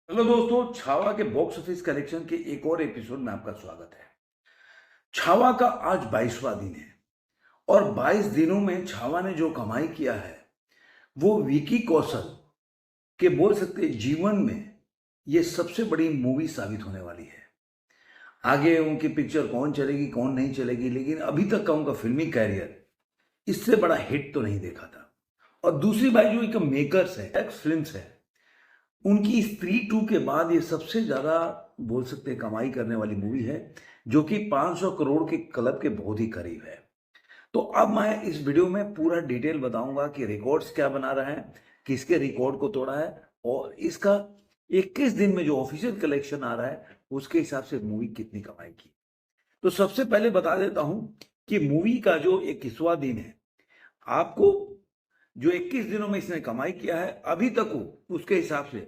Hello दोस्तों, छावा के box office collection के एक और एपिसोड में आपका स्वागत है। छावा का आज 22वां दिन है और 22 दिनों में छावा ने जो कमाई किया है वो विकी कौशल के बोल सकते हैं जीवन में ये सबसे बड़ी मूवी साबित होने वाली है। आगे उनकी पिक्चर कौन चलेगी कौन नहीं चलेगी, लेकिन अभी तक का उनका फिल्मी कैरियर इससे बड़ा हिट तो नहीं देखा था। और दूसरी बात, जो एक मेकर्स है, एक्स फिल्म्स है, उनकी स्त्री टू के बाद ये सबसे ज्यादा बोल सकते हैं कमाई करने वाली मूवी है, जो कि 500 करोड़ के क्लब के बहुत ही करीब है। तो अब मैं इस वीडियो में पूरा डिटेल बताऊंगा कि रिकॉर्ड्स क्या बना रहा है, किसके रिकॉर्ड को तोड़ा है, और इसका 21 दिन में जो ऑफिशियल कलेक्शन आ रहा है उसके हिसाब से मूवी कितनी कमाई की। तो सबसे पहले बता देता हूं कि मूवी का जो 21वां दिन है, आपको जो 21 दिनों में इसने कमाई किया है अभी तक वो उसके हिसाब से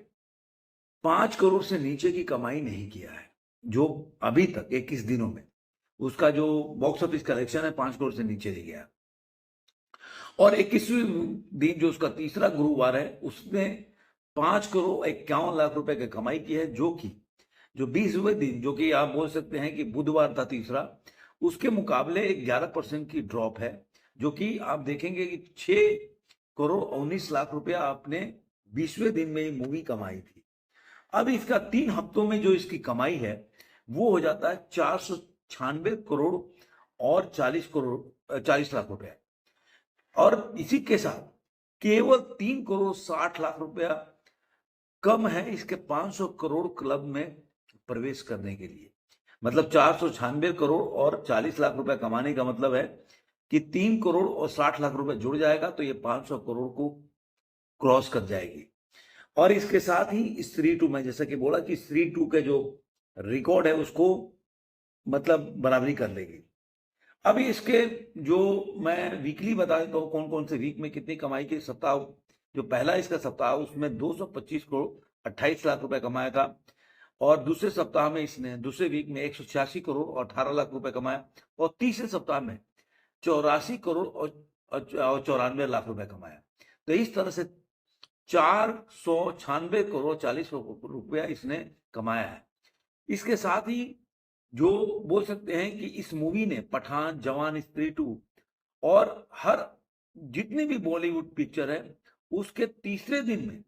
5 करोड़ से नीचे की कमाई नहीं किया है। जो अभी तक 21 दिनों में उसका जो बॉक्स ऑफिस कलेक्शन है 5 करोड़ से नीचे नहीं गया। और 21वीं दिन जो उसका तीसरा गुरुवार है उसने 5 करोड़ 51 लाख रुपए की कमाई की है, जो कि जो 20वें दिन, जो कि आप बोल सकते हैं कि बुधवार था तीसरा, उसके मुकाबले 11% की ड्रॉप है। जो कि आप देखेंगे कि 6 करोड़ 19 लाख रुपया आपने 20वें दिन में ये मूवी कमाई थी। अब इसका 3 हफ्तों में जो इसकी कमाई है वो हो जाता है 496 करोड़ और 40 लाख रुपया। और इसी के साथ केवल 3 करोड़ 60 लाख रुपया कम है इसके 500 करोड़ क्लब में प्रवेश करने के लिए। मतलब 496 करोड़ और 40 लाख रुपया कमाने का मतलब है कि 3 करोड़ और 60 लाख रुपया जुड़ जाएगा तो ये 500 करोड़ को क्रॉस कर जाएगी। और इसके साथ ही स्त्री टू में, जैसा कि बोला कि स्त्री टू के जो रिकॉर्ड है उसको मतलब बराबरी कर लेगी। अभी इसके जो मैं वीकली बता देता हूँ कौन कौन से वीक में कितनी कमाई की। सप्ताह जो पहला इसका सप्ताह उसमें 225 करोड़ 28 लाख रुपए कमाया था। और दूसरे सप्ताह में इसने दूसरे वीक में 186 करोड़ और 18 लाख रुपए कमाया। और तीसरे सप्ताह में 84 करोड़ और 94 लाख रुपए कमाया। तो इस तरह से 496 करोड़ 40 रुपया इसने कमाया है। इसके साथ ही जो बोल सकते हैं कि इस मूवी ने पठान, जवान, स्त्री टू और हर जितनी भी बॉलीवुड पिक्चर है उसके तीसरे दिन में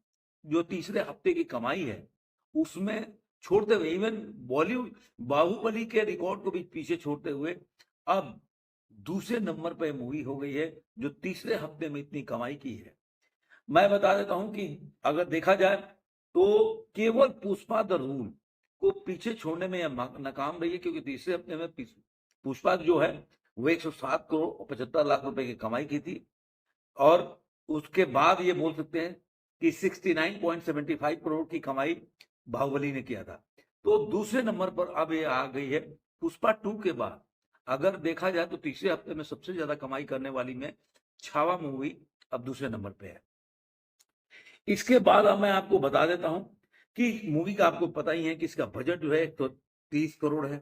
जो तीसरे हफ्ते की कमाई है उसमें छोड़ते हुए, इवन बॉलीवुड बाहुबली के रिकॉर्ड को भी पीछे छोड़ते हुए अब दूसरे नंबर पर मूवी हो गई है जो तीसरे हफ्ते में इतनी कमाई की है। मैं बता देता हूं कि अगर देखा जाए तो केवल पुष्पा द रूल को पीछे छोड़ने में यह नाकाम रही है, क्योंकि तीसरे हफ्ते में पुष्पा जो है वो 107 करोड़ और 75 लाख रुपए की कमाई की थी। और उसके बाद ये बोल सकते हैं कि 69.75 करोड़ की कमाई बाहुबली ने किया था। तो दूसरे नंबर पर अब ये आ गई है पुष्पा टू के बाद। अगर देखा जाए तो तीसरे हफ्ते में सबसे ज्यादा कमाई करने वाली में छावा मूवी अब दूसरे नंबर पे है। इसके बाद अब मैं आपको बता देता हूं कि मूवी का आपको पता ही है कि इसका बजट जो है तो 30 करोड़ है।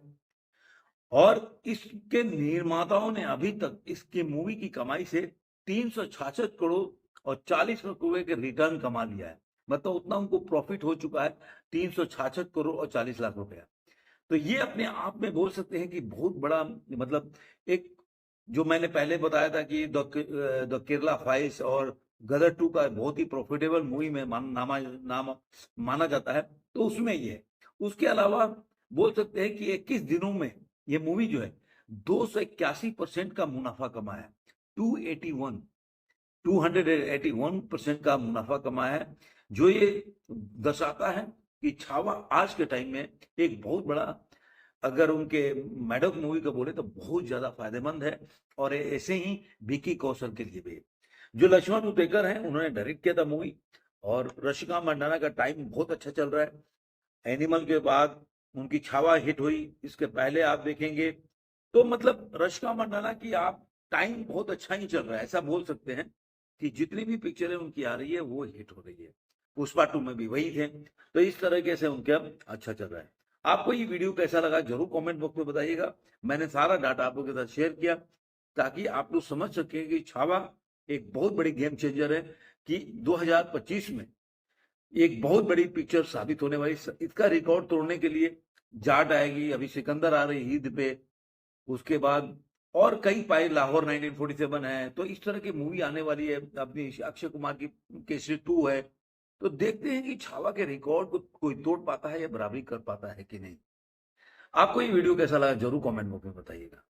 और इसके निर्माताओं ने अभी तक इसकी मूवी की कमाई से 366 करोड़ और 40 रुपए के रिटर्न कमा लिया है। मतलब उतना उनको प्रॉफिट हो चुका है, 366 करोड़ और 40 लाख रुपया। तो ये अपने आप में बोल सकते हैं कि बहुत बड़ा, मतलब एक, जो मैंने पहले बताया था कि द केरला फाइल्स और गदर टू का बहुत ही प्रॉफिटेबल मूवी में नाम माना जाता है, तो उसमें ये है। उसके अलावा बोल सकते हैं कि 21 दिनों में ये मूवी जो है 281% का मुनाफा कमाया। 281 281% का मुनाफा कमाया है, जो ये दर्शाता है कि छावा आज के टाइम में एक बहुत बड़ा, अगर उनके मैडम मूवी का बोले तो बहुत ज्यादा फायदेमंद है। और ऐसे ही विकी कौशल के लिए भी, जो लक्ष्मण उतेकर हैं, उन्होंने डायरेक्ट किया था मूवी। और रशिका मंडाना का टाइम बहुत अच्छा चल रहा है। एनिमल के बाद उनकी छावा हिट हुई, इसके पहले आप देखेंगे तो मतलब रशिका मंडाना की आप टाइम बहुत अच्छा ही चल रहा है। ऐसा बोल सकते हैं कि जितनी भी पिक्चरें उनकी आ रही है वो हिट हो रही है। पुष्पा टू में भी वही थे। तो इस तरीके से उनके अब अच्छा चल रहा है। आपको ये वीडियो कैसा लगा जरूर कमेंट बॉक्स में बताइएगा। मैंने सारा डाटा आप लोगों के साथ शेयर किया ताकि आप लोग समझ सकें कि छावा एक बहुत बड़ी गेम चेंजर है, कि 2025 में एक बहुत बड़ी पिक्चर साबित होने वाली। इसका रिकॉर्ड तोड़ने के लिए जाट आएगी, अभी सिकंदर आ रही ईद पे, उसके बाद और कई पाए, लाहौर 1947 है। तो इस तरह की मूवी आने वाली है, अपनी अक्षय कुमार की केसरी 2 है। तो देखते हैं कि छावा के रिकॉर्ड को कोई तोड़ पाता है या बराबरी कर पाता है कि नहीं। आपको ये वीडियो कैसा लगा जरूर कमेंट बॉक्स में बताइएगा।